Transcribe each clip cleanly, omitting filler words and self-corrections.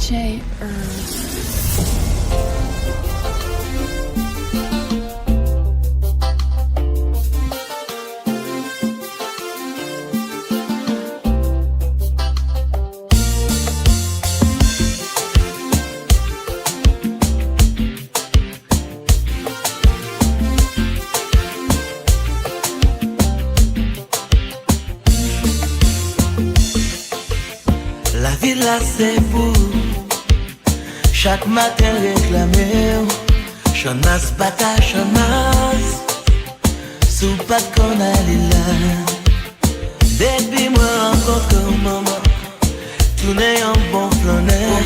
DJ Earth. Là c'est vous, chaque matin réclamer, chanas bata chanas, sous pas qu'on allait là. Depuis moi rencontre maman, tout n'est un bon flanet.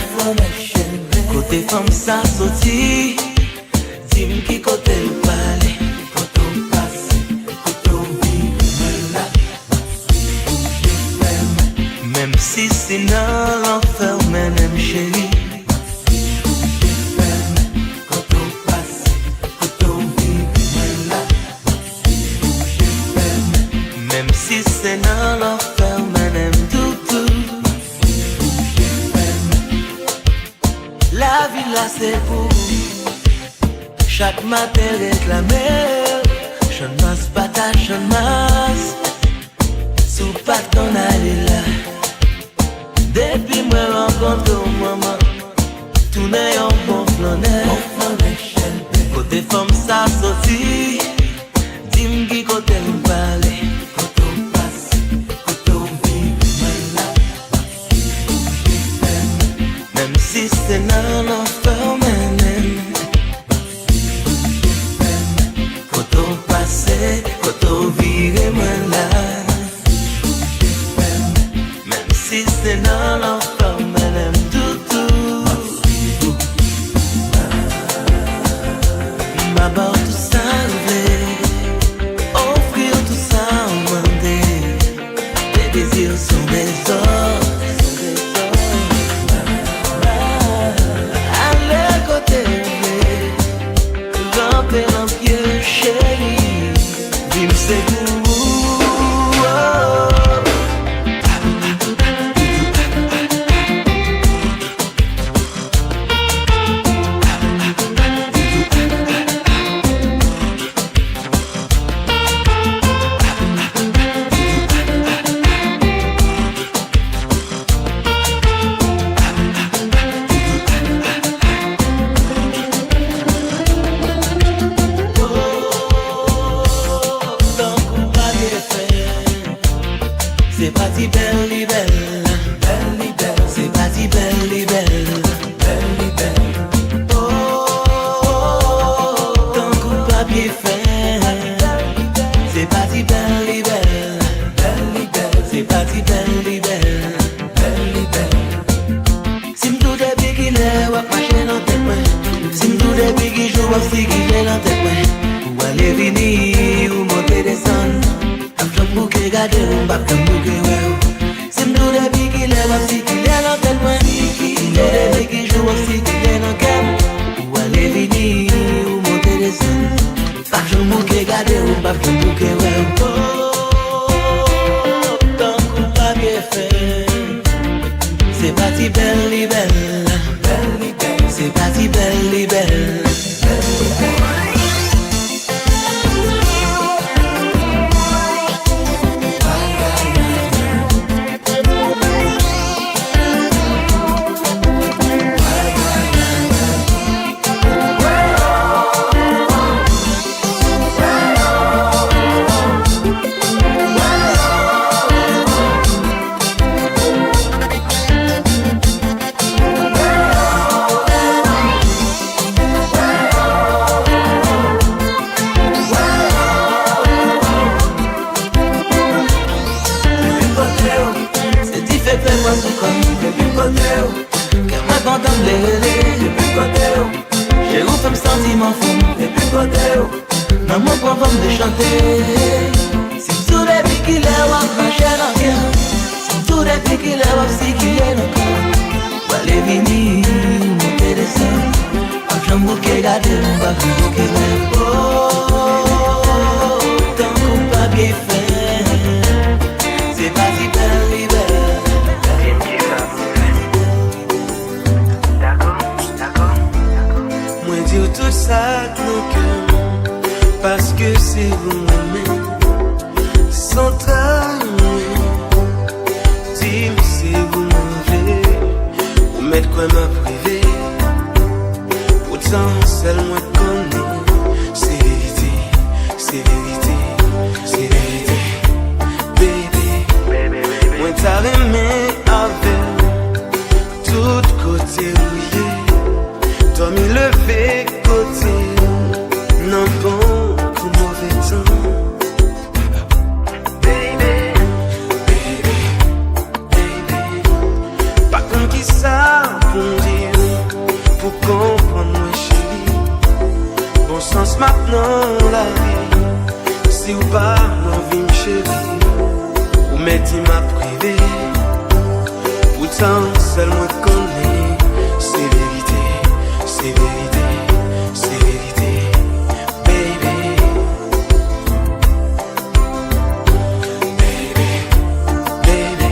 Côté femme ça sorti, dis-moi qui côté le palais. Côté passe, côté vive là. Même si c'est dans l'enfer, même chérie. Quand on passe, quand on vit là. Même si c'est dans l'enfer, même tout. La vie là c'est pour chaque matin réclamer. Chanas bata chanas, sous pas qu'on allait là. Depuis moi rencontre maman, tout n'est un bon flanet. Côté femme ça sorti, dis-moi qui côté nous parler. Quand on passe, quand on vit même si c'est dans l'enfer même. Quand on passe, quand on vit là. Si c'est dans l'enfer, madame toutou. M'abord tout ça, offrir tout ça, demander. Les désirs sont des ordres. Allez côté, ramper un pied, chérie. Vim c'est vous. C'est parti belle, c'est parti belle, oh, ton coup de papier fait. C'est parti belle, c'est parti belle. Si m'dou depuis qu'il est, wap marcher dans tête moi. Si m'dou depuis qu'il joue, wap si qu'il est dans tête moi. Ou aller venir, ou monter descendre. Pour que garder un bac de bouquet, c'est m'dou depuis qu'il est, wap si qu'il est dans tête moi. Depuis qu'il joue, wap si qu'il est dans cam. Ou aller venir, ou monter descendre. Bac de bouquet, garder un bac de bouquet, oh, tant qu'on pas bien fait. C'est parti belle, c'est parti belle. J'ai où fait me sentiment fou. Dans mon point forme de chanter. Si tout depuis qu'il est wap marcher dans cœur. Si tout depuis qu'il est wap si qu'il est dans corps. Ou aller venir, monter descendre. J'aime bouquet garder mon bac de bouquet. Oh, tant qu'on pas bien fait. C'est pas si belle. t'a aimé avec tout côté rouillé, t'as mis levé côté, non bon comme mauvais temps. Baby, baby, baby, pas comme qui ça pour dire, pour comprendre moi chérie, bon sens maintenant la vie, si ou pas l'envie me chérie, ou mettez ma privée, pourtant seul moi connais, c'est vérité, c'est vérité, c'est vérité, baby, baby, baby.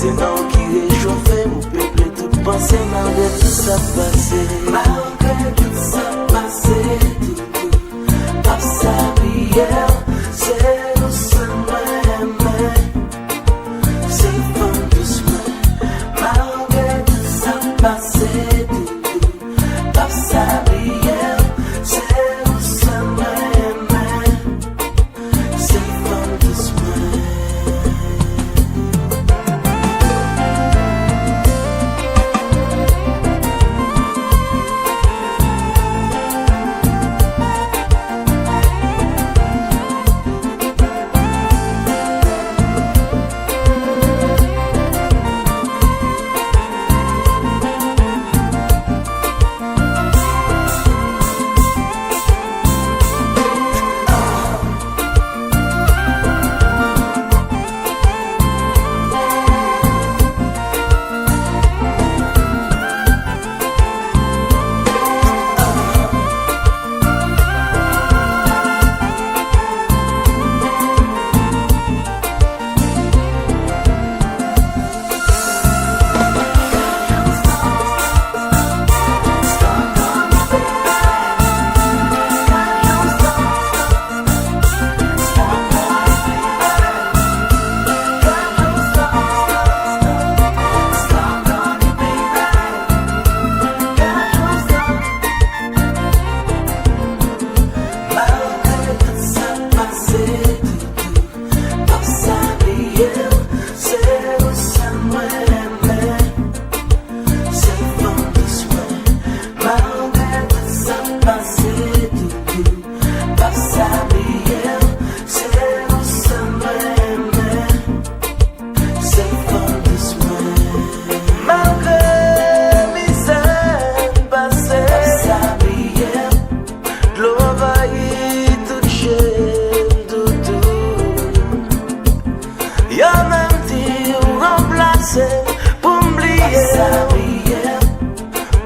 c'est non qui réchauffé, mon peuple tout pensé, malgré tout ça passé. Malgré tout ça passé, tout, pas ça hier, c'est doucement aimé, c'est bon doucement. Malgré tout ça passé, tout, pas ça hier, c'est doucement aimé, c'est bon doucement.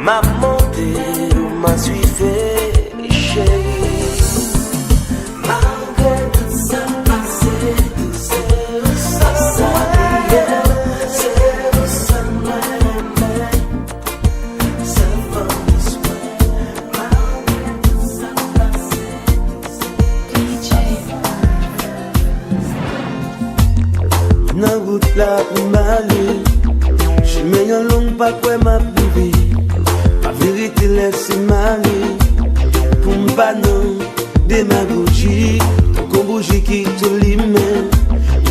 Ma montée m'a suivi, chérie. Malgré tout ça passé, tout ça hier, c'est ça moi-même, c'est doucement. Malgré tout ça passé, tout ça. Dans route là pour m'aller, je mets un long pas quoi m'a privé. La vérité laisse m'aller. Pour m'pas non démagogie. Ton bougie qui te l'imène.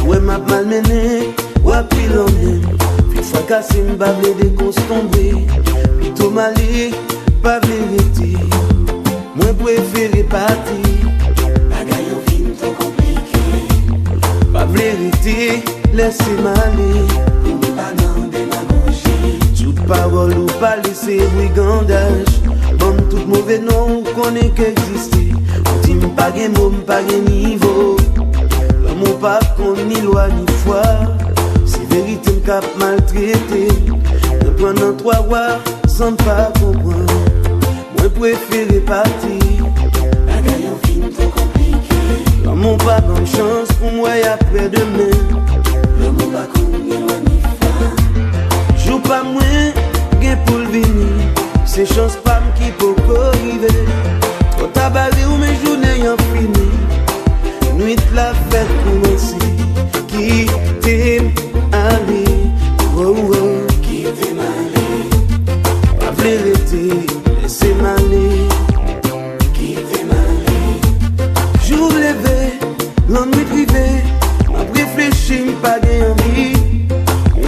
Ouais m'a malmené, ouais pis l'on aime. Puis fracassé m'bablé des cons tombés. Puis tout m'aller, pas vérité. Moi préféré partir. Bagaille au film trop compliqué. Pas vérité, laissez m'aller. Pour m'pas non démagogie. Toute parole ou pas laisser brigandage. Bon tout mauvais nom qu'on est qu'exister. On dit m'pas gen mot, m'pas gen niveau. L'amour pas qu'on ni loi ni foi. C'est vérité m'cap maltraité. Ne prenant trois rois sans pas comprendre. Moi préféré partir. Bagaille en film trop compliqué. L'amour pas bonne chance pour moi et après demain. L'amour pas qu'on ni loi ni foi. Joue pas moins, gain pour le venir. C'est chance pas qui peut arriver. Trop tabaré ou mes journées en fini. Nuit la fête commencer. Qui t'aime aller. Oh oh. Qui t'aime aller. La vérité, laissez m'aller. Qui t'aime aller. Jour levé, l'ennui privé. M'a réfléchi, pas d'envie.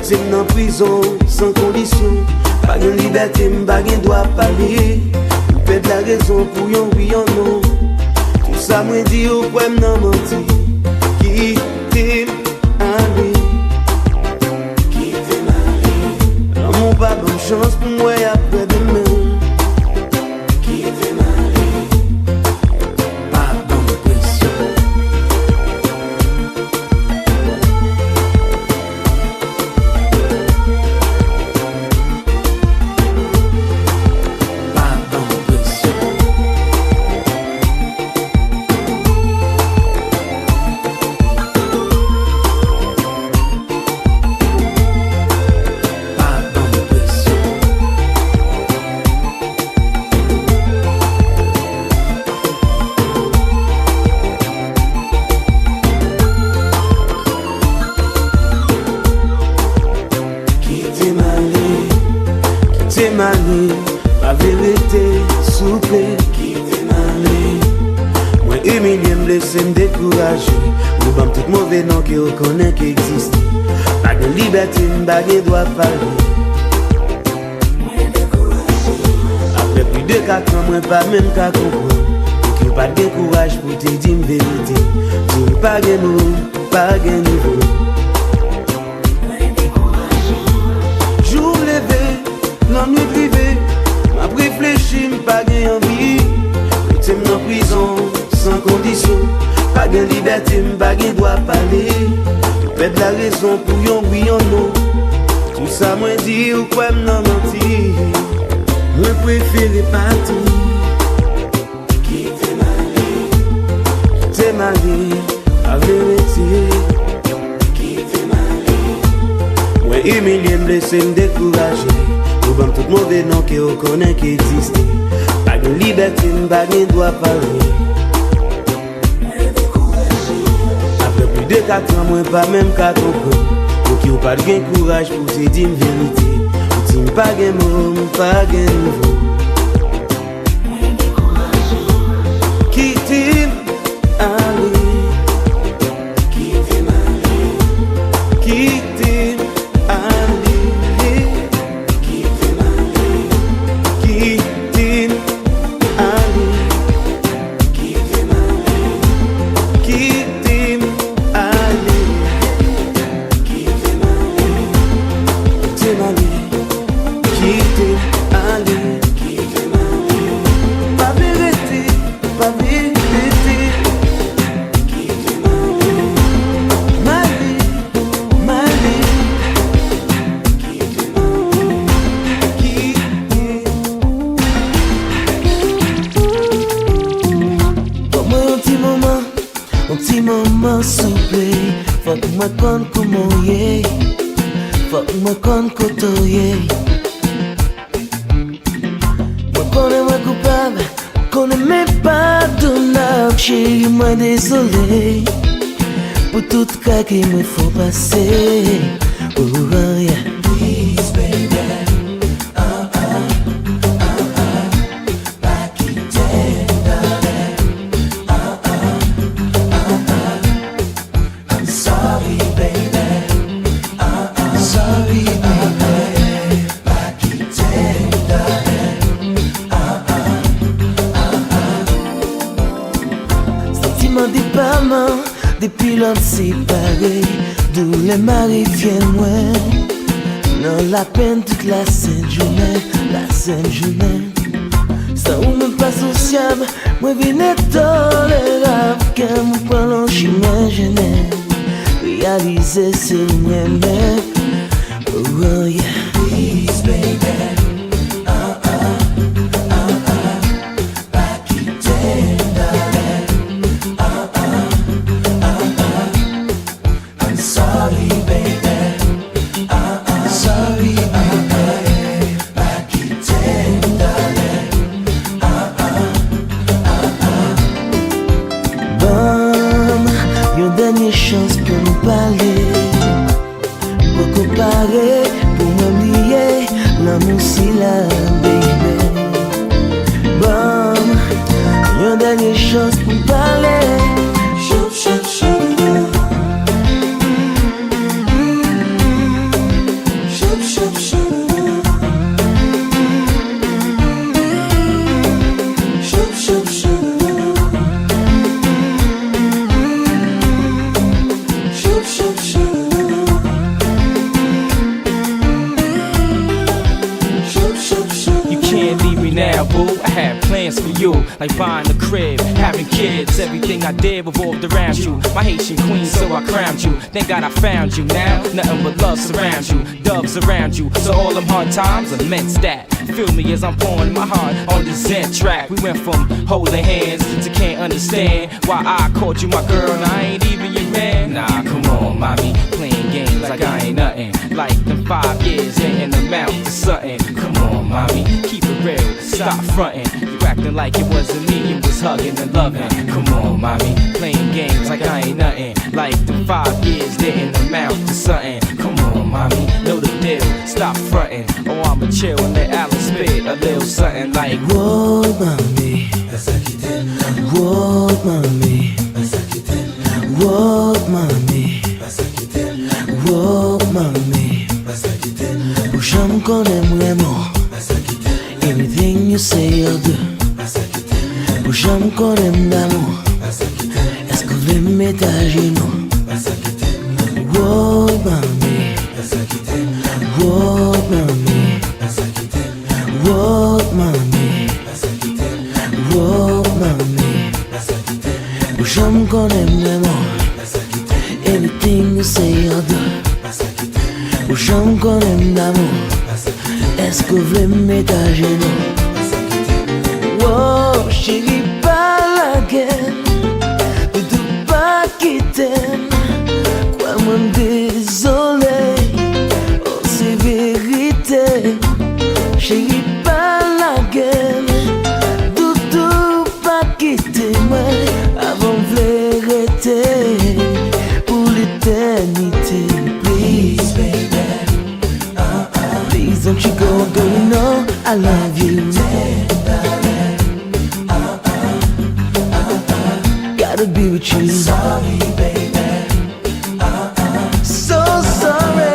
T'es en prison sans condition. Pas de liberté, pas de droit parler. Vous faites la raison pour yon oui yon non. Tout ça me dit au poème non menti. Qui t'aime aller. Qui t'aime aller. L'amour pas bonne chance pour moi après demain. Qui t'aime aller. Pas bonne pression. m'aller, ma vérité, souple, quitter m'aller. Moi humilié, me laisser me décourager. Nous bam tout mauvais nom qui reconnaît qui existe. Pas de liberté, pas de droit parler. Après plus de 4 ans, moi pas même qu'à comprendre. Pour qu'il pas de courage pour te dire la vérité. Tu pas de mots, pas de niveau. Jour levé, la nuit privée, m'a réfléchi, pas de envie. Tu m'en prison sans condition. Pas de liberté, pas de droit parler. Faites la raison pour yon oui yon non. Tout ça moi dit ou quoi m'en mentir. Moi préféré partir. Quitter ma vie. Quitter ma vie, la vérité. Quitter ma vie. Moi humilié, me laisser me décourager. Nous bam tout mauvais nom qui reconnaît qui existe. Pas de liberté, pas de droit parler. De 4 ans, moi pas même qu'à comprendre. Pour qu'il n'y ait pas de courage pour te dire la vérité. Pour qu'il n'y ait pas de mots, pas de nouveau. Quitter, aller. Quitter, aller. Quitter, aller. Quitter, aller. Quitter, aller. Quitter, aller. Quitter. Faut que moi conne comment yé, faut que moi conne koto yé. Moi connais moi coupable, connais même pas d'honneur. Chérie moi désolé pour tout cas qu'il me faut passer. Oh yeah, please baby. Depuis l'homme séparé, d'où les maris viennent loin. Non, la peine toute la sainte journée, la sainte journée. Ça ou même pas sociable, moi vine tolérable. Quand mon parlant chemin gêné, réaliser c'est moi-même. Oh yeah, please baby. Chance pour nous parler, pour comparer, pour m'oublier, l'amour c'est la baby. Bon, une dernière chance pour nous parler. Choup, choup, choup. Choup, choup, choup. Choup, choup, choup. Now, boo, I had plans for you, like buying a crib, having kids. Everything I did revolved around you. My Haitian queen, so I crowned you. Thank God I found you. Now, nothing but love surrounds you, doves around you. So all them hard times are meant stat. Feel me as I'm pouring my heart on the Zen track. We went from holding hands to can't understand why I called you my girl and I ain't even your man. Nah, come on, mommy, playing games like I ain't nothing. Like them 5 years ain't amount to something. Come on, mommy, keep it real, stop fronting. You acting like it wasn't me, you was hugging and loving. Come on, mommy, playing games like I ain't nothing. Like them 5 years didn't amount to something. Come on, mommy, know the deal, stop frontin'. Oh, I'ma chill and let Alice spit a little something like, whoa, mami, whoa, mami, whoa, mami, whoa, mami. Push I'm gonna vraiment. Anything you say I'll do. Push I'm gonna d'amour. Est-ce que vous voulez mettre à genoux? Whoa, mami, whoa, mami, whoa, mami, whoa, mami. Push I'm gonna vraiment. Anything you say I'll do. Push I'm gonna d'amour. Est-ce que vous voulez mettre à genoux? Wow, chérie, pas la gueule. De pas quitter. Crois-moi, désolé. Oh, c'est vérité. Chérie, pas la gueule. Doudou, pas quitter moi. Avant de l'arrêter. Pour l'éternité. Please, baby. Please don't you go, girl, you know I love you. Gotta be with you. Sorry, baby. So sorry.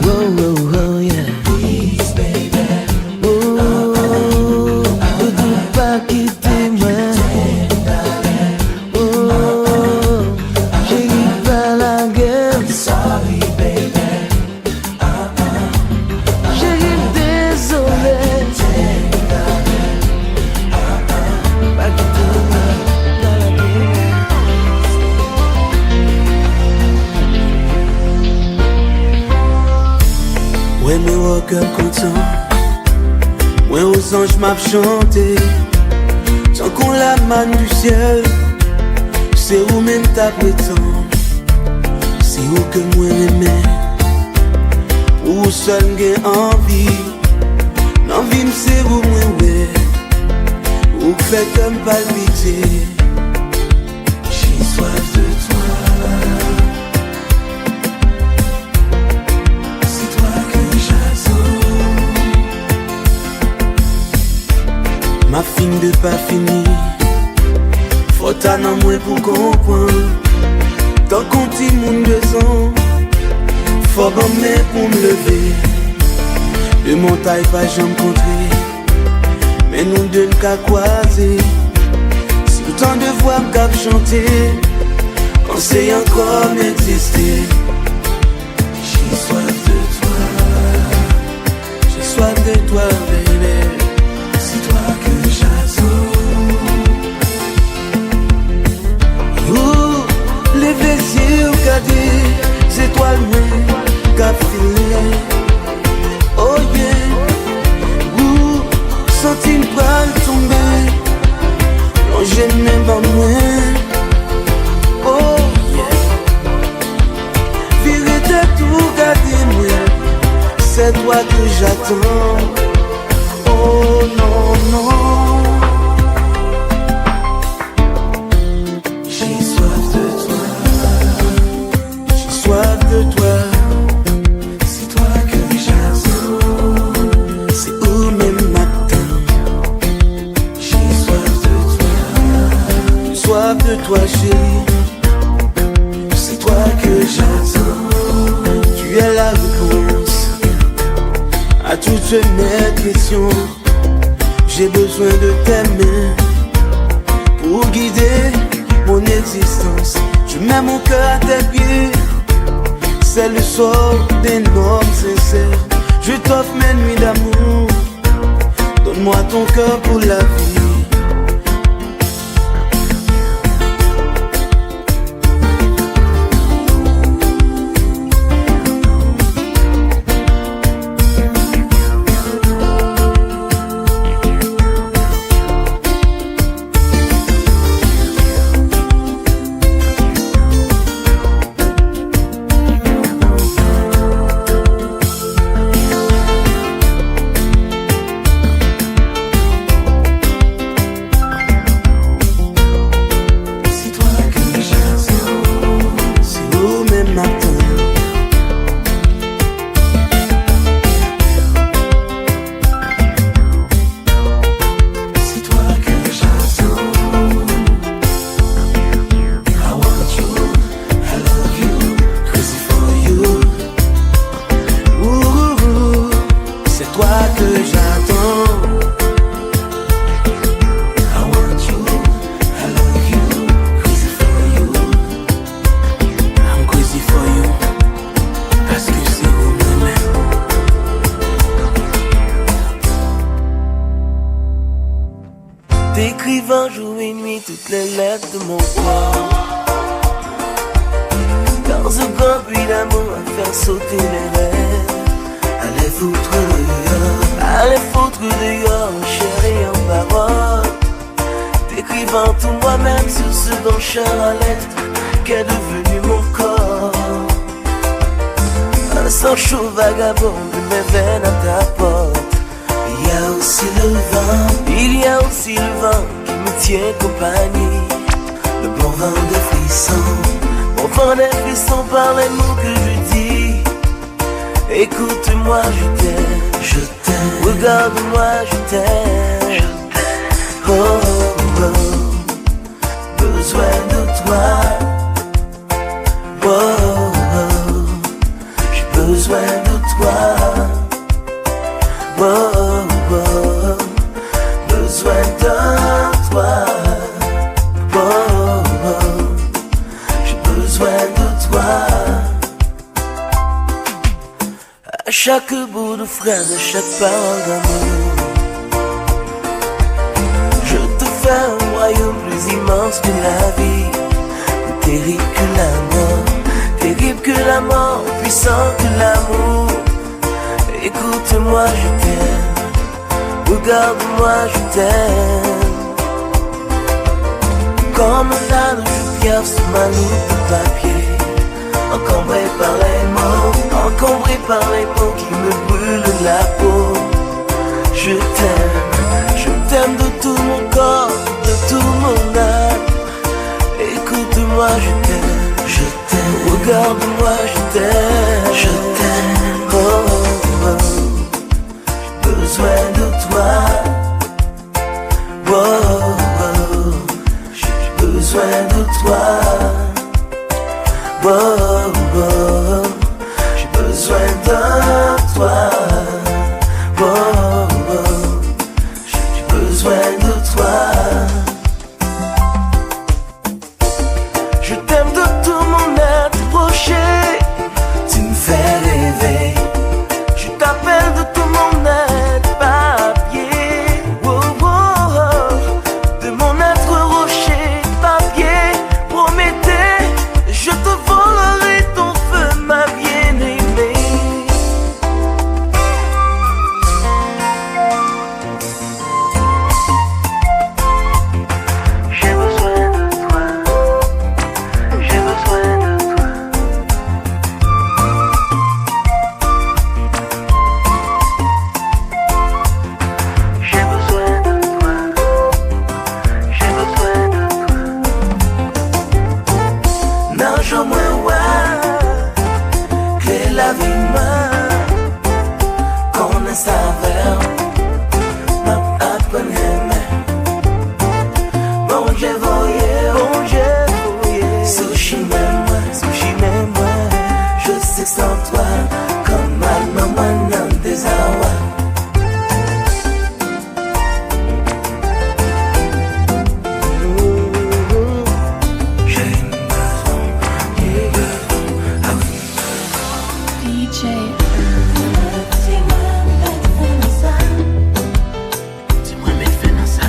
Whoa, whoa, whoa, yeah. Please, baby. Whoa, do pas quitter moi. Sorry, baby. Chérie, désolé. Pas quitter moi dans la vie. Ouais, mais walk up content. Ouais, aux anges m'a chanté. Tant qu'on la manne du ciel, c'est où même ta prétend. C'est où que moi l'aimais. Où seul j'ai envie. L'envie c'est où moi ouais. Où fait comme palpiter. J'ai soif de toi. C'est toi que j'attends. Ma fine de pas fini. Faut t'en en moi pour comprendre. Tant qu'on t'y moun 2 ans, faut m'emmener pour me lever. Le montagne pas jamais contré, mais nous deux qu'à croiser. Si autant de voix m'cap chanter, quand c'est encore m'exister. J'ai soif de toi, j'ai soif de toi, baby. C'est toi que j'attends. Les yeux regardez, étoiles moins qu'à filer. Oh yeah, où senti une balle tomber, plongé même pas moins. Oh yeah, virer de tout garder moi, c'est toi que j'attends. Oh non, non. Soif de toi, c'est toi que j'attends. C'est où même matin. J'ai soif de toi, chérie. C'est toi que j'attends. Tu es la réponse à toutes mes questions. J'ai besoin de tes mains pour guider mon existence. Je mets mon cœur à tes pieds. C'est le sort d'un homme sincère. Je t'offre mes nuits d'amour. Donne-moi ton cœur pour la vie. toutes les lettres de mon corps. Dans ce grand puits d'amour à faire sauter les rêves. Allez foutre dehors, chérie en parole. T'écrivant tout moi-même sur ce bancheur à lettres qu'est devenu mon corps. Un sang chaud vagabond de mes veines à ta porte. Il y a aussi le vent qui me tient compagnie. Le bon vent des frissons, bon vent des frissons par les mots que je dis. Écoute-moi, je t'aime, regarde-moi, je t'aime. Oh, oh, oh. Besoin de toi. Oh, oh, oh. J'ai besoin de toi. Oh, oh, oh. Besoin de toi. Oh, oh, oh. J'ai besoin de toi. À chaque bout de phrase, à chaque parole d'amour, je te fais un royaume plus immense que la vie. Plus terrible que la mort, puissant que l'amour. Écoute-moi, je t'aime, regarde-moi, je t'aime. Comme un âne, je pierre sur ma loupe de papier. Encombré par les mots qui me brûlent la peau. Je t'aime de tout mon corps, de tout mon âme. Écoute-moi, je t'aime, regarde-moi, je t'aime. Oh, oh, oh. J'ai besoin de toi. Oh, oh. J'ai besoin de toi. Oh, oh. J'ai besoin de toi. Oh, oh. J'ai besoin de toi. Je t'aime de tout mon être rocher. Tu me fais rêver. Je t'appelle de tout mon être papier. Oh, oh, oh. De mon être rocher, papier. Promettez, je te volerai ton feu, ma bien-aimée. J'ai besoin de toi. J'ai besoin de toi. J'ai besoin de toi. J'ai besoin de toi. Non, je me vois que la vie m'a qu'on ne savait m'a appris. Bon, j'ai voyé, sushi même moi. Je sais sans toi, comme maman dans des awa. J'ai besoin. DJ Dis-moi, mais fais dans ça.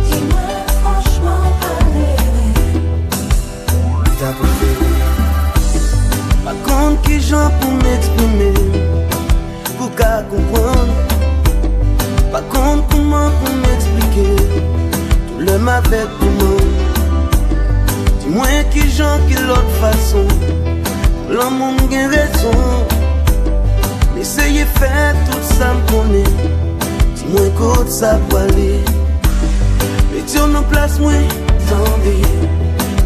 dis-moi franchement T'as préféré. Par contre, qui j'en pour m'exprimer, pour qu'à comprendre. Par contre, comment pour m'expliquer tout le mal avec tout le monde. Dis-moi qui j'en, qui l'autre façon. L'amour m'a raison. Essayez faire tout ça me connaît. Dis-moi côté ça pour aller. Mais tu en place moi, attendez.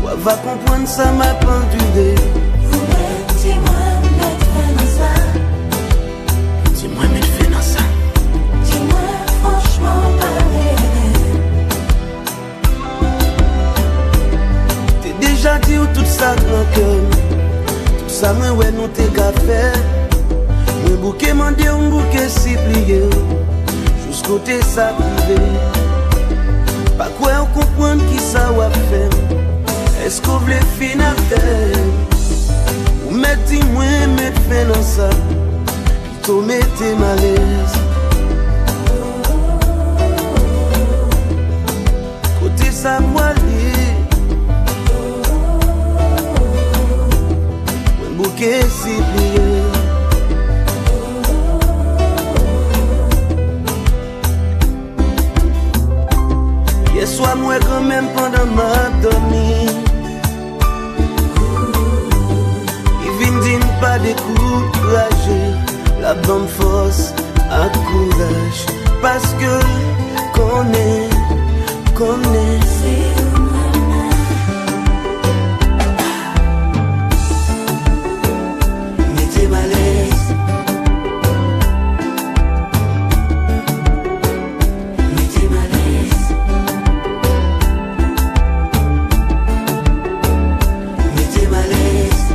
Ou va comprendre ça m'a pendulé. dis-moi mettre dans ça Dis-moi mais fais dans ça. dis-moi franchement T'es déjà dit ou tout ça grand cœur. Tout ça moi ouais nous t'es qu'à faire. Un bouquet mandé, un bouquet si plié. Jusqu'au côté ça privé. Pas quoi on comprend qui ça va faire. Est-ce qu'on voulait finir faire? Ou mettez moins mettre fin dans ça. Plutôt mettez malaise. Côté ça moi lié. Un bouquet si plié. Hier soir moi quand même pendant ma dormi. Il vient dire pas décourager. La bonne force à courage. Parce que connaît mettez malaise, mettez malaise, mettez malaise,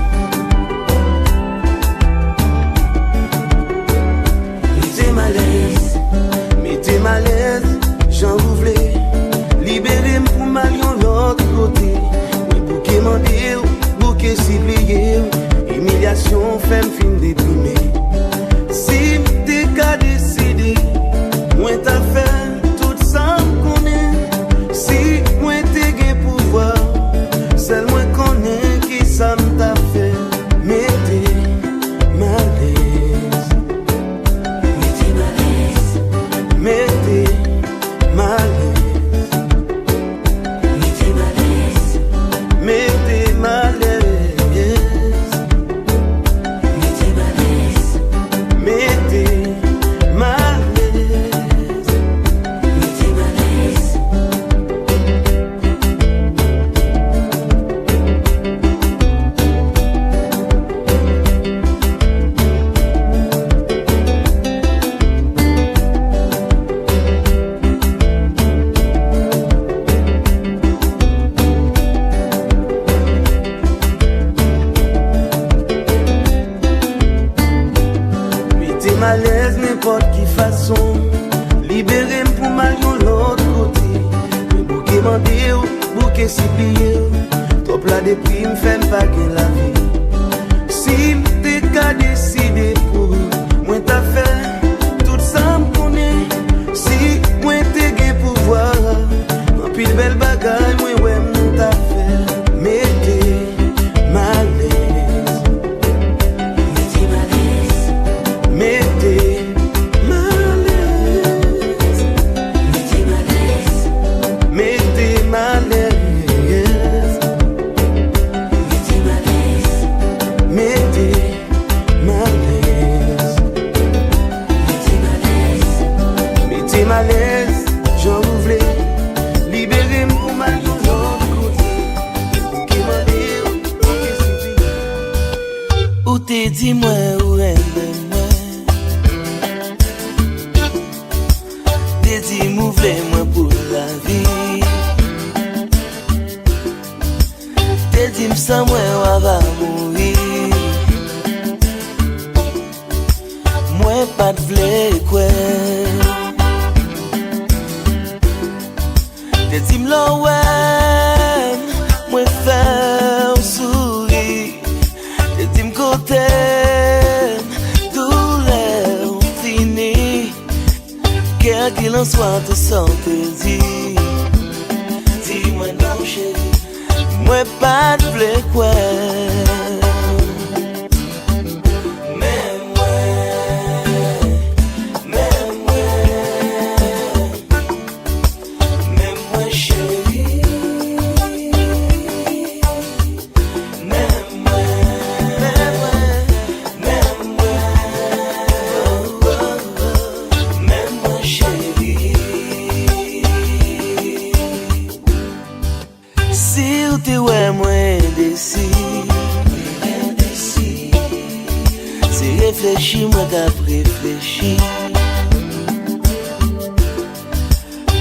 mettez malaise, mettez malaise, j'en voulais. Libérez-moi pour m'allier l'autre côté. Oui, bouquet mandé, bouquet ciblé. Humiliation, femme fin déprimé. Si t'es qu'à décider, moi t'as fait tout ça qu'on est. Si moi t'es gain pouvoir, c'est moi qu'on est qui ça m'a fait. Mettez malaise, mettez malaise, mettez malaise. Mettez malaise, mettez malaise, mettez malaise. Mettez malaise n'importe qui façon. Libérez-moi pour m'aller l'autre côté. Le bouquet mandé, bouquet si plié. Trop plat de prix m'fait pas gagner la vie. Si t'es qu'à décider pour moi t'as fait tout ça m'connait. Si moi t'es gain pouvoir, en pile belle bagaille moi ouais m't'a fait. Mettez malaise, mettez malaise, mettez malaise, mettez malaise, mettez malaise, mettez malaise, mettez malaise, mettez malaise, j'en voulais. Libérez-moi pour m'aller l'autre côté. Qui m'a dit, où t'es dit moi où aime-moi. T'es dit m'ouvre-moi pour la vie. T'es dit m'sens moi on va mourir. Moi pas de vle quoi. T'es dit m'l'en ouais, moi faire sourire. T'es dit m'coté, douleur finie. Quel qu'il en soit te sente dit. Dis-moi non chérie, moi pas de vle quoi. Si ou te ouais moi décis, c'est réfléchi moi t'as réfléchi.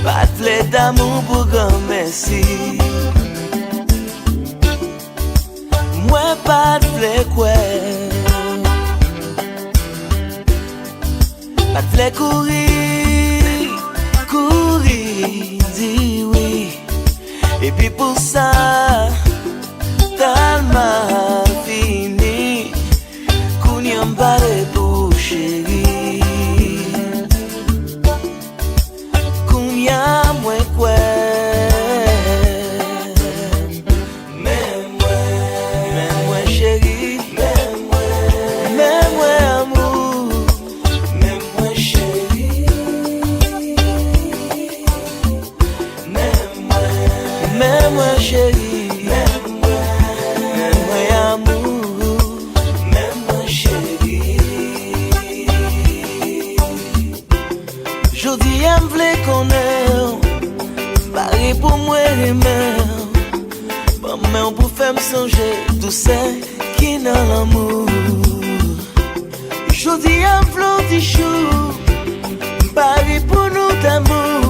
Pas de vle d'amour pour grand merci. Moi pas de vle quoi. Pas de vle courir, courir, dis oui. Et puis pour ça, t'as mal fini. Qu'on y emballe pour chérie. Qu'on y a moins quoi. songer tout ça qui dans l'amour. Jodi à flot di chou, Paris pour nous d'amour.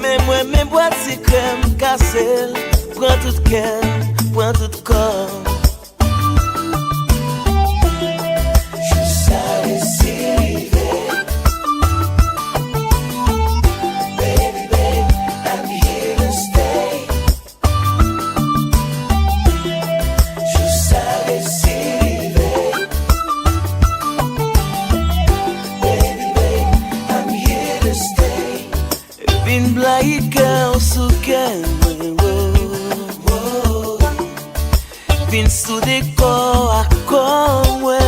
Mais moi, mes boîtes c'est crème cassée, prends tout cœur, prends tout corps. Je savais si Vin sous des corps à corps, ouais.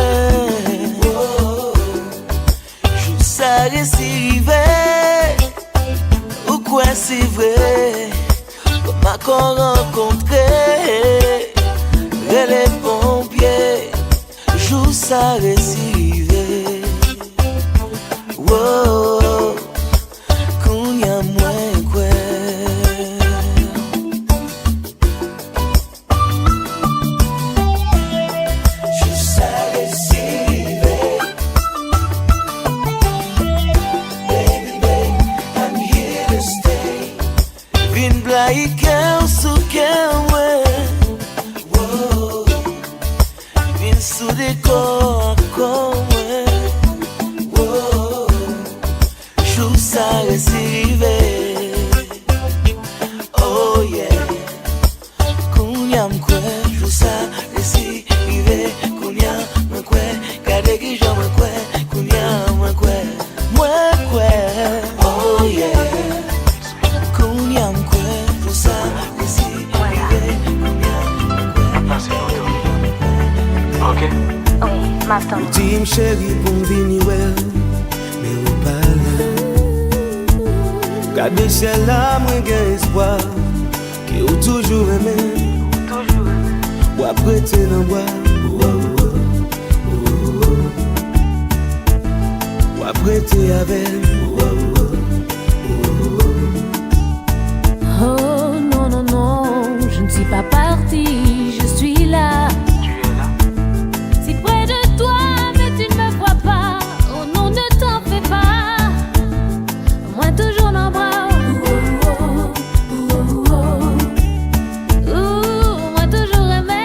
Jou sa resive, ou quoi c'est vrai, comme à qu'on rencontré, les pompiers, jou sa resive, wow, qu'on y a moins quoi. Dis-moi chérie pour venir well, mais ou pas là. Gardez celle-là, moi j'ai espoir que ou toujours aimé, ou après t'es dans bois, ou après t'es avec. Oh non, non, non, je ne suis pas partie, je suis là. Si près de toi, mais tu ne me vois pas. Oh non, ne t'en fais pas. Moi toujours dans le bras. Moi toujours aimé.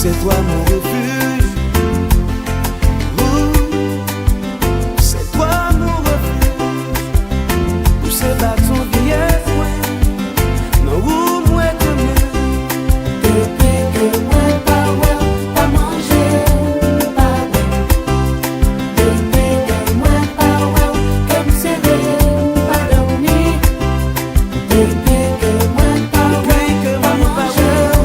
C'est toi mon refuge. C'est toi mon refuge. Où se bat ton vieil point. Non, où moi te mets. Depuis que moi pas ouais, pas manger, pas ouais. Depuis que moi pas ouais, comme c'est vrai, pas dormir. Depuis que moi pas ouais, pas manger.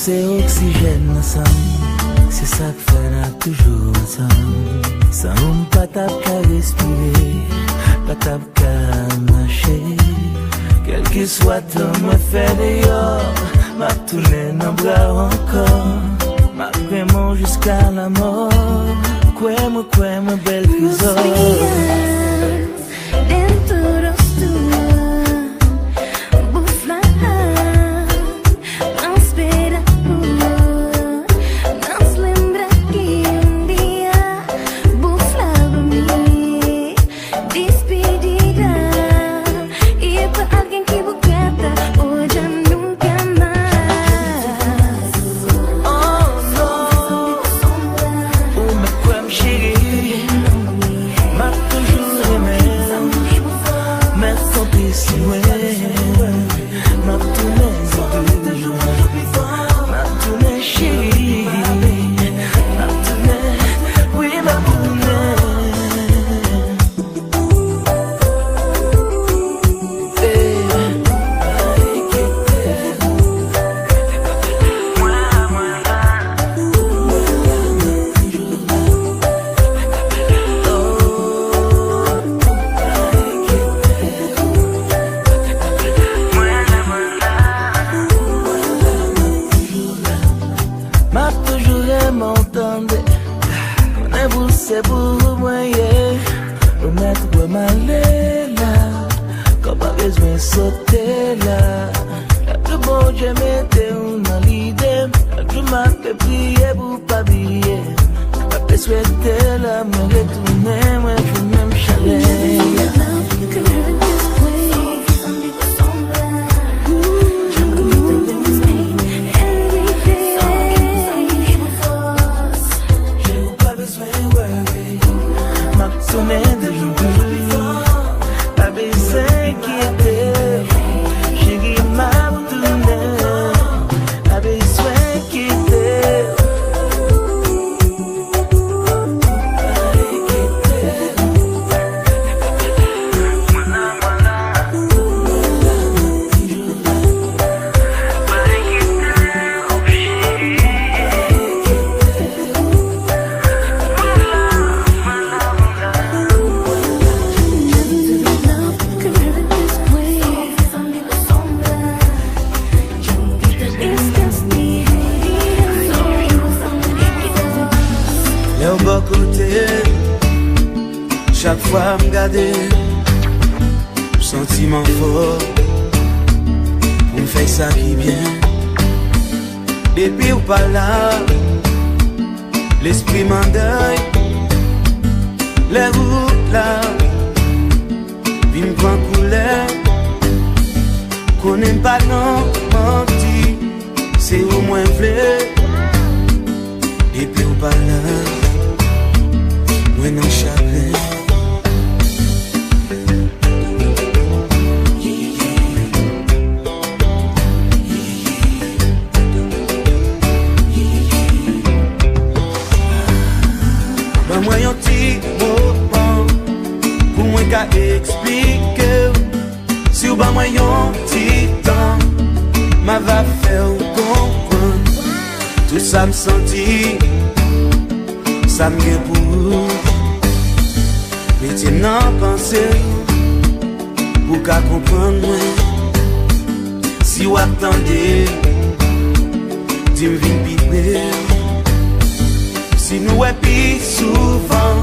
c'est oxygène ensemble. C'est ça que fait là toujours ensemble. Sans pas t'as qu'à respirer, pas t'as qu'à marcher. Quel que soit ton me fait dehors, m'a tourné dans bras encore. M'a vraiment jusqu'à la mort. Quoi, belle prison. Chaque fois m'garder, sentiment fort, pour me faire ça qui bien. Depuis ou pas là, l'esprit m'endeuille, les routes là, vie me prend couleur, qu'on n'aime pas non menti, c'est au moins vrai. Depuis ou pas là, moi non chagrin. Moi yon ti moment pour moi qu'à expliquer. Si ou ba moi yon ti temps, ma va faire comprendre. Tout ça me senti, ça me gué pour. Mais tu n'en pensé pour qu'à comprendre moi. Si ou attendez, tu me viens piper. Si nous est plus souvent,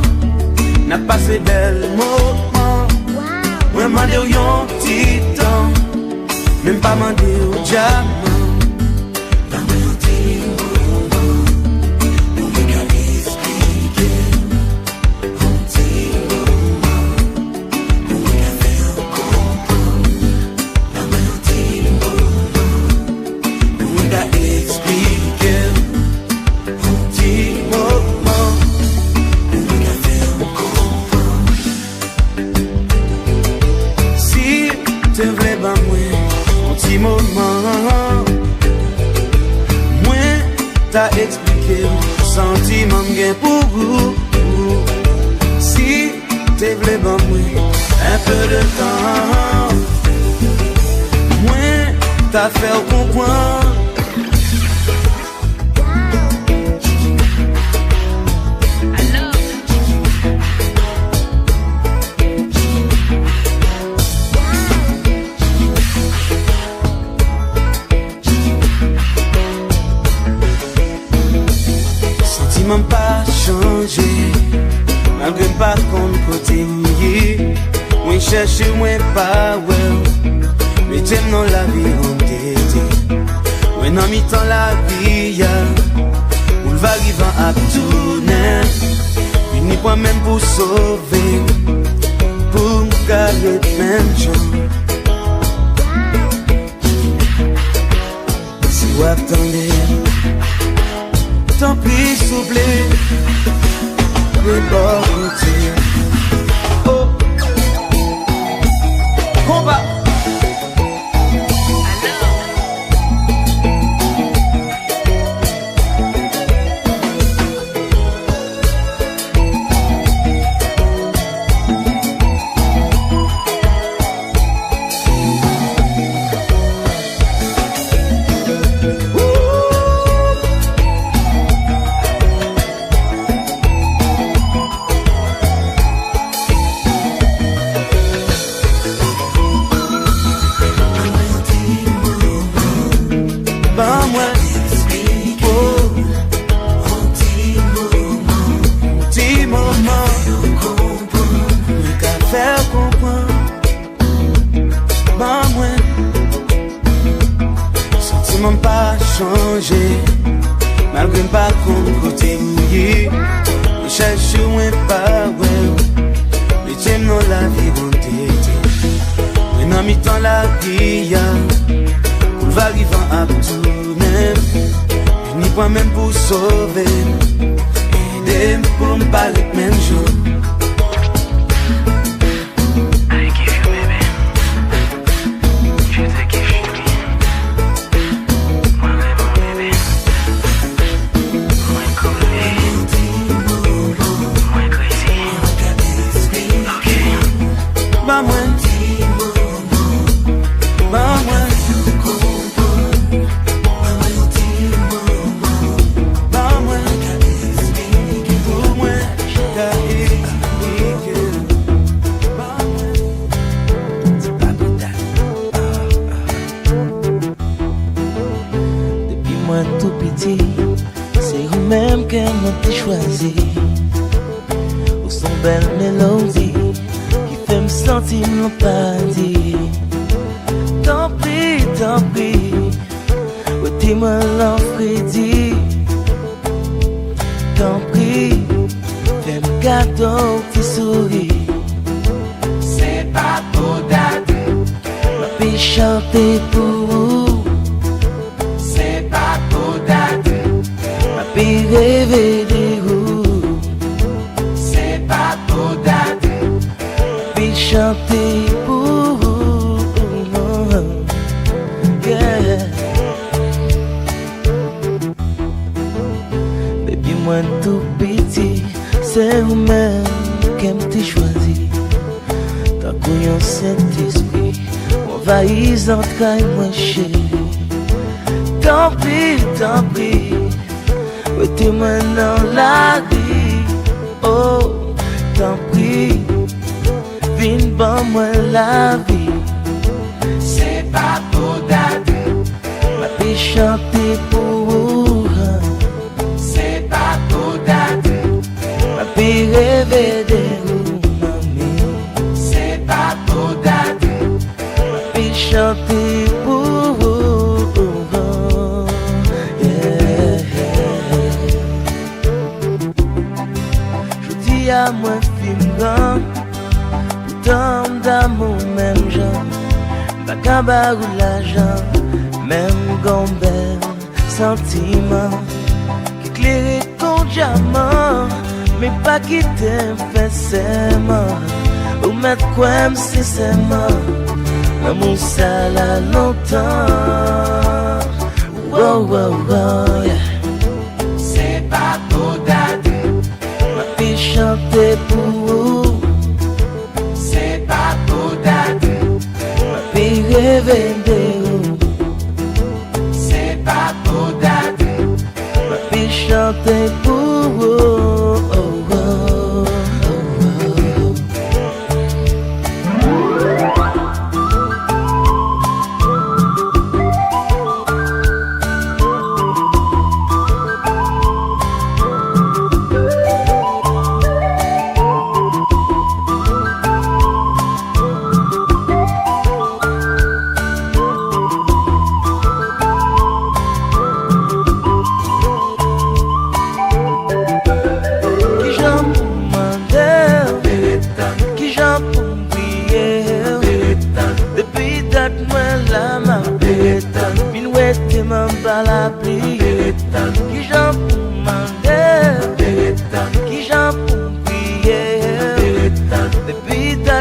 n'a passé bel moment. Moi mandé au yon petit temps, même pas mandé au diamant. Pas moi yon petit moment, pour me qu'à expliquer. Un petit moment, pour me qu'à faire comprendre. Pas moi yon petit moment, pour me qu'à expliquer. Te vle ba mwen, un ti moment. Mwen ta expliqué, sentiment m'gen pour vous. Si te vle ba mwen, un peu de temps. Mwen ta fait comprendre. chercher moins pas ouais. Mais t'aimes non la vie en tété. Ouais non mi-temps la vie ya. Ou le va vivant à tourner. Ni pas même pour sauver. Pour me garder même gens. Si vous attendez, tant pis s'oublie. Le bord côté. Oh, combat. Malgré pas qu'on côté mouillé, je cherche moins pas ouais. Mais j'aime non la vie bon tété. Mais dans mi-temps la vie pour le vivant à tourner. Je n'y pas même pour sauver. Aider pour me parler même jour. Choisi ou son belle mélodie qui fait me sentir mon paradis. Tant pis, où dis-moi l'enfredi. Tant pis, fais-moi cadeau qui sourit. C'est pas pour date, ma fille chanter pour vous. C'est pas pour date, ma fille rêver des roues. C'est pas pour date, ma fille chanter pour vous. Yeah. Baby, moi tout petit, c'est vous-même qui m't'ai choisi. Tant qu'on y a Saint-Esprit, m'envahisse entre moi chérie. Tant pis, mettez-moi dans la vie. Oh, tant pis, viens bon moi la vie. C'est pas pour date, ma fille chanter pour vous. C'est pas pour date, ma fille rêver de vous, mamie. C'est pas pour date, ma fille chanter pour vous. À moi film grand, pourtant d'amour même genre, bagarre ou l'argent, même gombel, sentiment, qui éclaire ton diamant, mais pas qui t'aime fait serment, ou mettre quoi sincèrement, l'amour ça l'a longtemps, wow, wow, wow, yeah. C'est pas pour date, chanter pour vous. C'est pas pour date, ma fille rêver de vous. C'est pas pour date, ma fille chanter pour vous.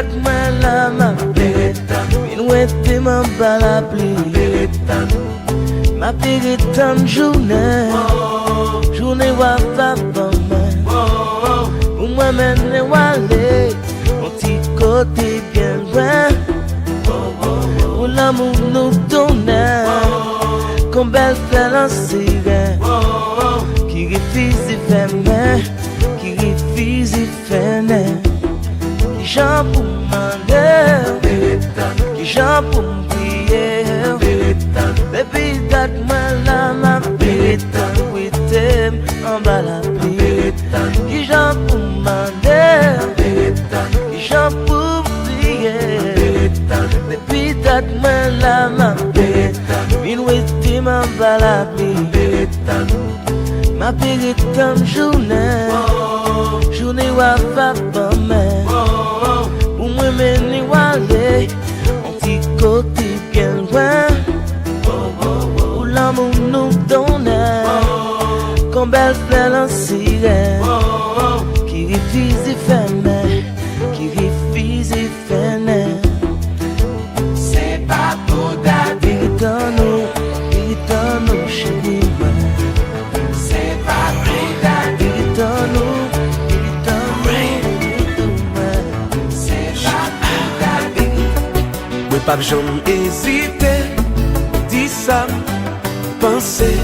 dat moi la ma pérétan. Min wete m'en bas la pluie. Pérétan. Ma pérétan journée. Journée wa va pas mal. Pour moi mener walé. Mon petit côté bien loin. Pour l'amour nous donne. Comme belle fait l'ancien. Qui refuse de faire main. Qui refuse de faire nain. Qui chante pour m'ander. Qui chante pour m'prier. Baby, dat-moi la ma pérétan. Oui, t'aimes en bas la pluie. Qui chante pour m'ander. Qui chante pour m'prier. Baby, dat-moi la ma pérétan. Min oui, t'aimes en bas la pluie. Ma pérétan journée. Journée wa va pas mal. Pour moi mener walé. On petit côté bien loin. Où l'amour nous donne. Comme belle fleur l'ancien. Qui refuse de faire main. Qui refuse de faire nain. C'est pas pour dater. Irritons-nous, chérie. C'est pas pour dater. Irritons-nous. Pas j'en hésiter, dis ça, penser.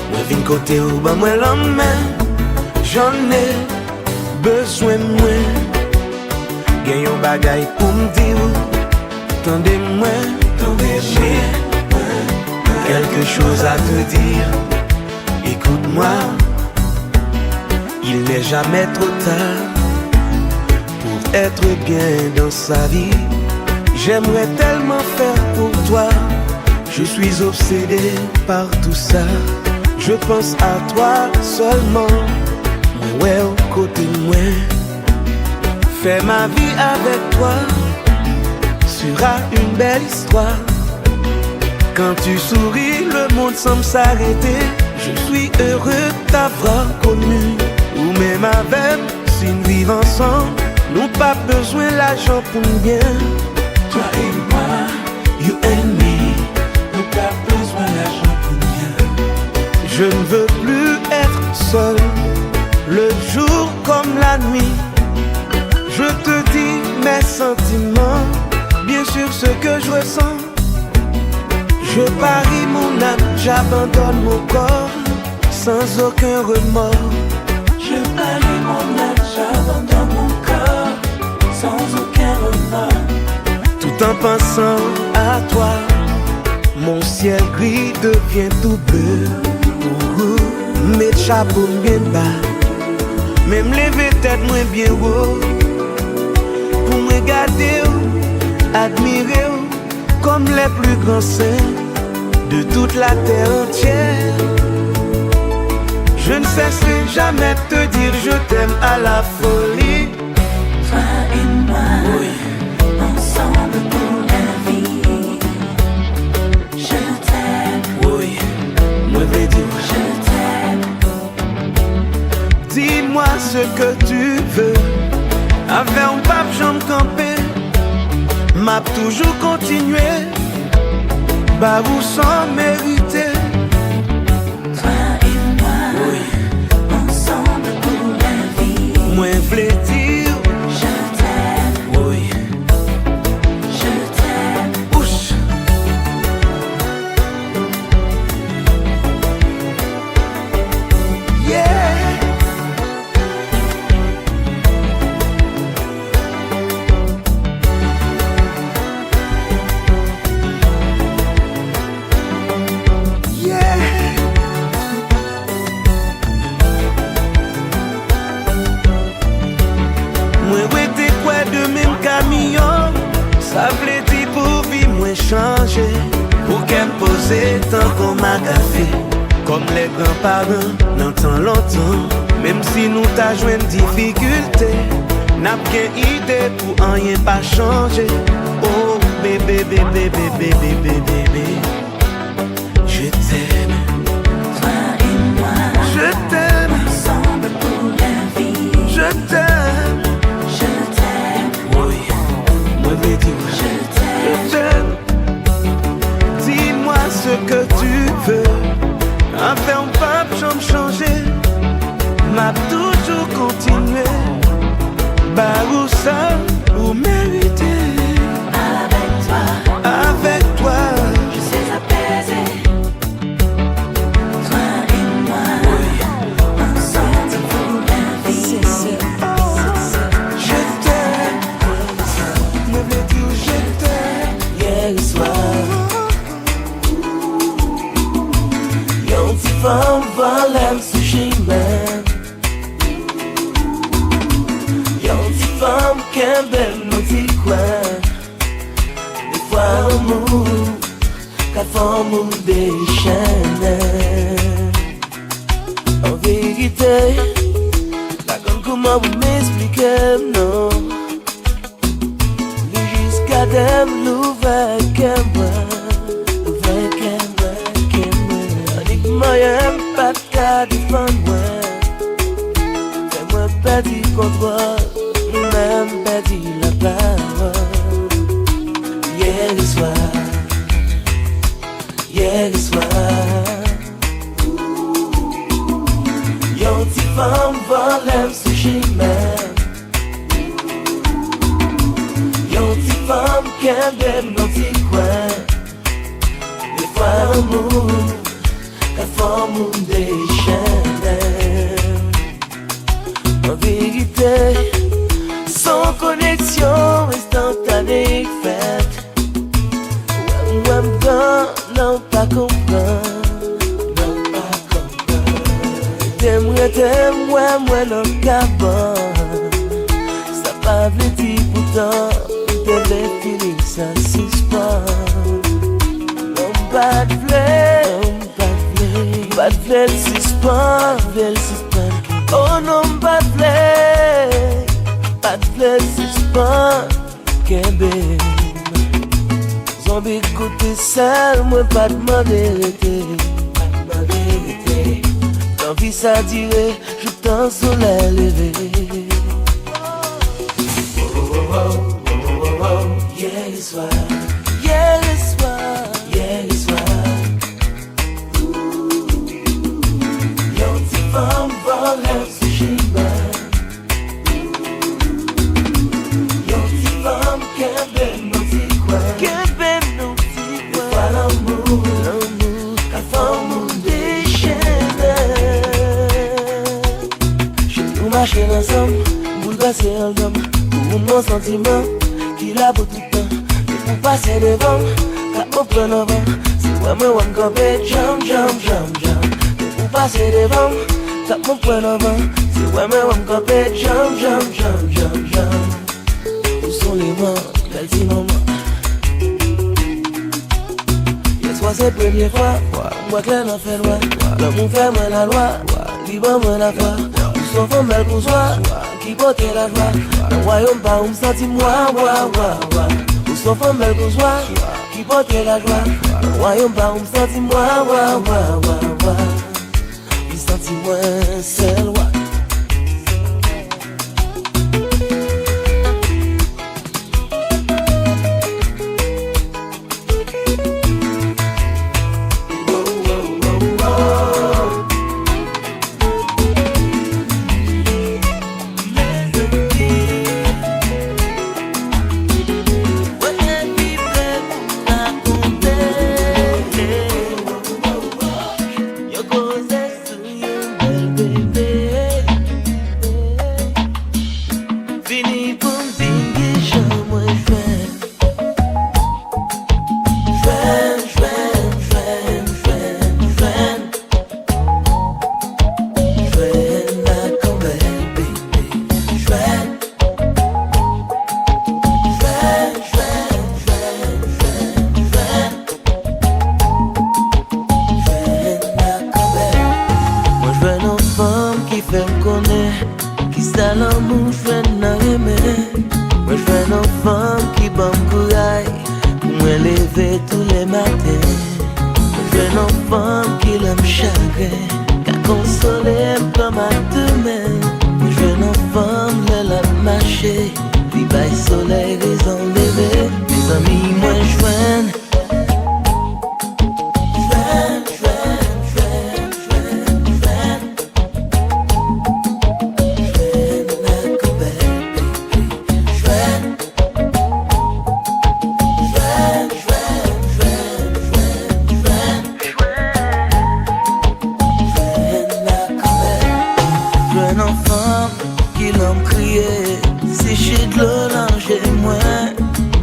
Moi vine côté ou bah moi la main, j'en ai besoin moi. Gagne un bagay pour me dire, tendez-moi, j'ai quelque chose à te dire. Écoute-moi, il n'est jamais trop tard pour être bien dans sa vie. J'aimerais tellement faire pour toi. Je suis obsédé par tout ça. Je pense à toi seulement. Ouais, au côté de moi. Fais ma vie avec toi. Sera une belle histoire. Quand tu souris, le monde semble s'arrêter. Je suis heureux de t'avoir connu. Ou même avec, si nous vivons ensemble, nous pas besoin d'argent pour nous bien. Toi et moi, you and me, nous pas besoin d'argent pour rien. Je ne veux plus être seul, le jour comme la nuit. Je te dis mes sentiments, bien sûr ce que je ressens. Je parie mon âme, j'abandonne mon corps, sans aucun remords. Je parie mon âme, j'abandonne mon corps, sans aucun remords. Tout en pensant à toi, mon ciel gris devient tout bleu. Mes chapeaux bien bas, même lever tête moins bien haut. Pour me regarder, admirer comme les plus grands saints de toute la terre entière. Je ne cesserai jamais de te dire je t'aime à la folie. Toi et moi. Oui. Ensemble pour la vie. Je t'aime. Oui, moi je vais dire Je t'aime. dis-moi ce que tu veux. Avec un pape j'en campé, m'a toujours continué. Bah vous sans mériter. Toi et moi. Oui, Ensemble pour la vie. moi je vais dire Je t'aime. oui. Je t'aime. Ouch. Yeah. Ça v'lait dire pour vie moins changer. Pour qu'elle pose tant qu'on m'a café. Comme les grands-parents, n'entend longtemps. Même si nous t'a joué une difficulté, n'a qu'une idée pour rien pas changer. Oh bébé, bébé, bébé, bébé, bébé, je t'aime. Toi et moi. Je t'aime. Ensemble pour la vie. Je t'aime. Je t'aime. Oui. voulais dire je t'aime. Dis-moi ce que tu veux. Affaire pas me changer. M'a toujours continué. Bah où ça, où mériter. Avec toi, je sais apaiser. Toi et moi, ensemble pour la vie. Je t'aime, me veux dire je t'aime. Hier soir, yon ti femme volem sou chemin. Yon ti femme kembem nou ti kwen. Des fois l'amour, qu'a femme déchaîne. En vérité, la comme comment vous m'expliquez, non. Lui jusqu'à dem l'ouvert qu'elle moi, l'ouvert qu'elle moi. Uniquement y'aime pas de cas défendre moi. Fais-moi pas du contrôle, même pas dit la parole. Hier soir, yon ti femme volem sou chemin. Yon ti femme kembem nan ti kwen. Des fois l'amour, la forme ou déchaîne. En vérité, sans connexion instantanée faite. Moi non pas comprendre. T'aimerais, moi non cabane. Ça pas veut dire pourtant, t'es les feelings ça suspend. Non pas de flé, suspend. Oh non pas de flé, suspend. Kébé. Zombie côté seul, moi pas demander l'été. L'envie ça dirait, je t'en soleil levé. Hier soir, yon ti femme volem sou chemin. Yon ti femme kembem nou ti kwen. Des fois l'amour, la femme ou déchaîne. Je nous marcher ensemble, bouleverser un homme. Pour mon sentiment, qu'il a pour tout le temps. Et pour passer devant, qu'à open avant. C'est vraiment one copé, jump. Et pour passer devant, qu'à mon point avant. C'est vraiment one copé, jump. Où sont les mots, quel petit moment. Soit c'est première fois, moi clair n'en fait loin. L'amour fait moi la loi, libre moi la foi. Où sont femmes belles pour soi, qui portent la joie. Le royaume pas où me sentis moi. Où sont femmes belles pour soi, qui portent la joie. Le royaume pas où me sentis moi. Me sentis moi seul, Yo cause to you, baby.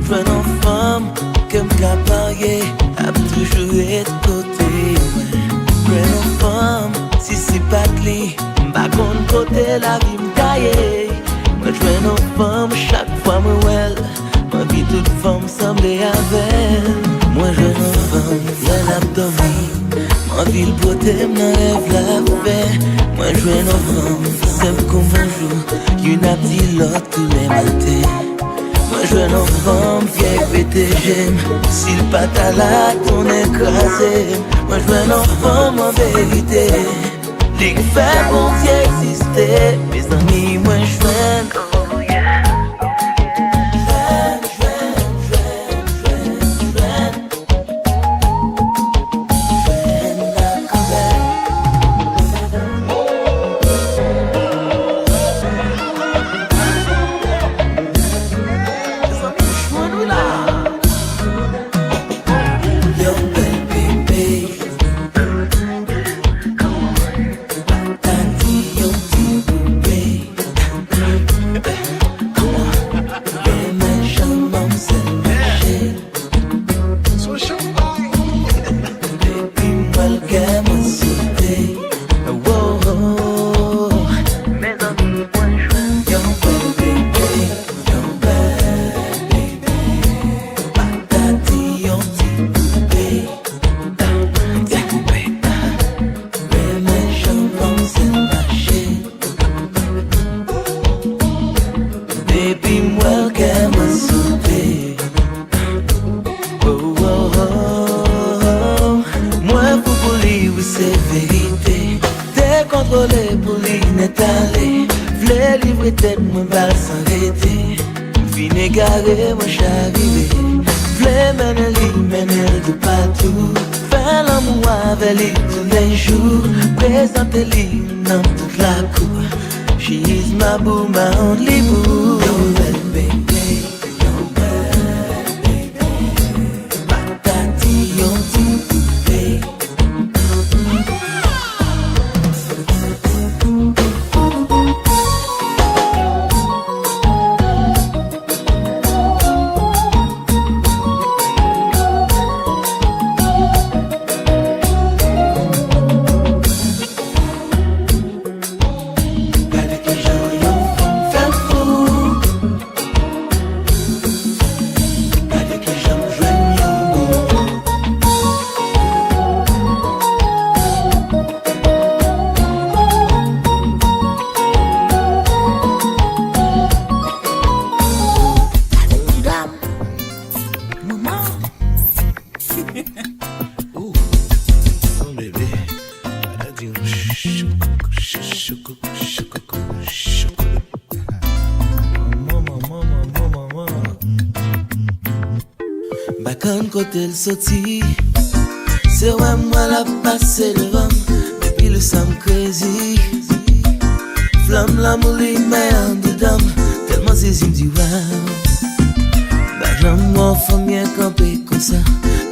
Jwen an femme kem ka parye, ap toujou et kote mwen. Jwen an femme, si si pat li, mba kon kote la vi mkaye. Mwen jwen an femme, chak fwa mwen wel, mwen vi tout femme semble avel. Mwen jwen an femme, yon ap dormi, mwen vi l'pote mnen rev la fe. Mwen jwen an femme, semp kon bonjou, yon ap di lot tous les matins. Mwen jwen an femme, viek pete jem, si l'pata la ton ekrase. Mwen jwen an femme en verite, lik fè bon ti eksiste. Mes amis mwen jwen, she is my boo, my only boo. Your bad baby, your bad baby, my daddy, your baby. Côté le sorti, c'est ouais moi la passé devant, depuis le sam crazy. Flamme l'amour les mains en dedans, tellement saisi me dit wow. Bah j'aime moi femme bien campé comme ça,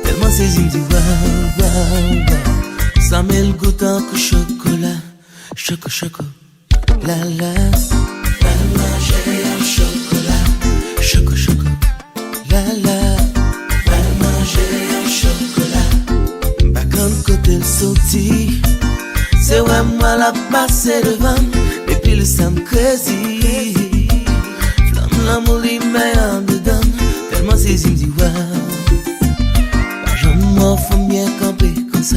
tellement saisi me dit wow, wow, wow. Ça met le goût en que chocolat, choco, la la. Fais manger un chocolat, choco, la la. Côté le sorti, c'est ouais moi la passé devant, depuis le sam crazy. Flamme l'amour les mains en dedans, tellement saisi me dit wow. Bah j'aime moi femme bien campé comme ça,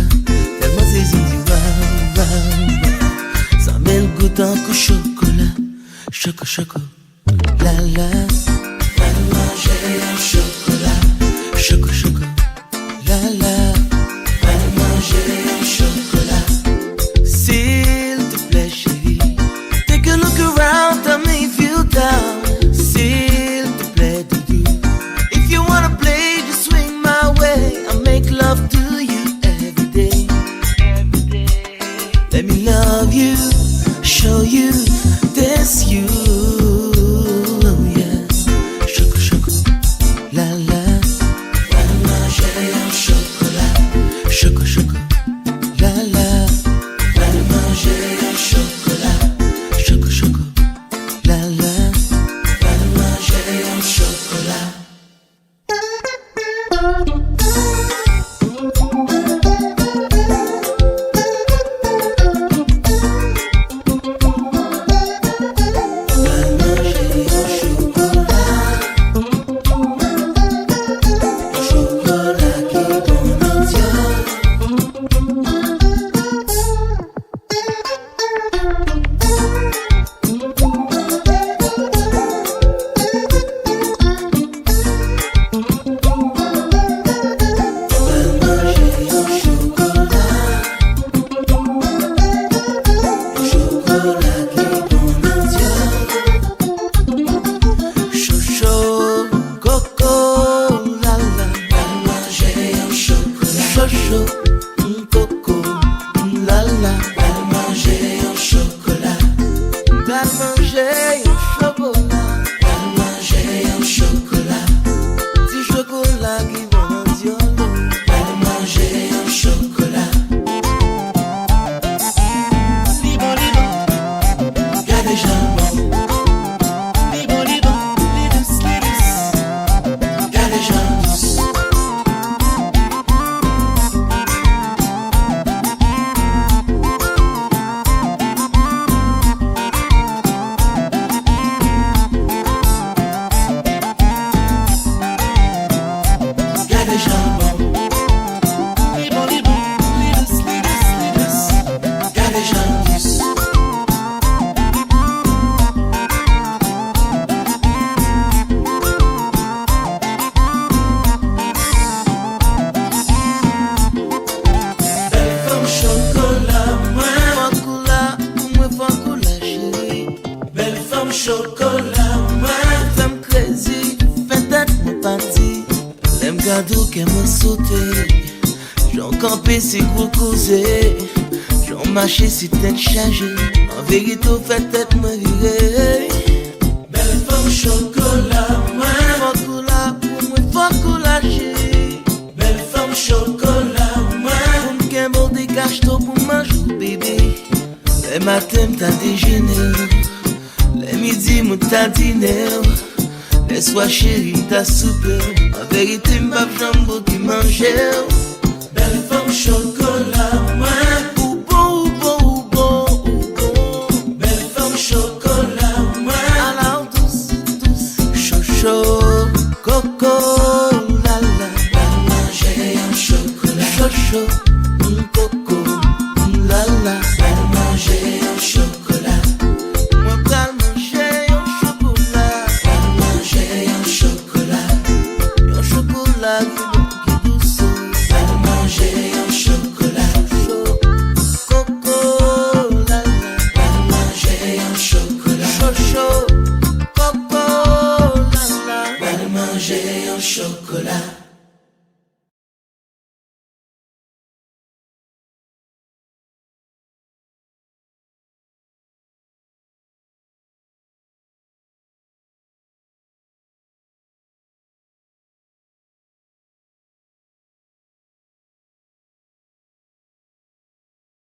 tellement saisi me dit wow, wow, wow. Ça met le goût en que chocolat, choco, la la. Fais manger un chocolat, choco, la la. Manger un chocolat, s'il te plaît chérie. Take a look around, tell me if you're down. S'il te plaît doudou. If you wanna play, just swing my way. I'll make love to you every day. Let me love you, show you this you. cadeau qu'elle m'a sauté. J'en campé si gros causé. J'en marché si tête chargée. En vérité au fait tête me virée. Belle femme chocolat, moi chocolat pour moi chocolat chérie. Belle femme chocolat, moi pour me qu'un des cachetos pour manger bébé. Les matins t'as déjeuné, les midis m't'a dîné. Les soirs chérie t'as soupé. En vérité m'bap jambo qui mangeait. Belle femme chocolat, moi belle femme chocolat, moi alors douce, chaud, coco, la la. Belle manger un chocolat, chaud, coco, la la. Belle manger un chocolat, moi belle manger un chocolat. Belle manger un chocolat,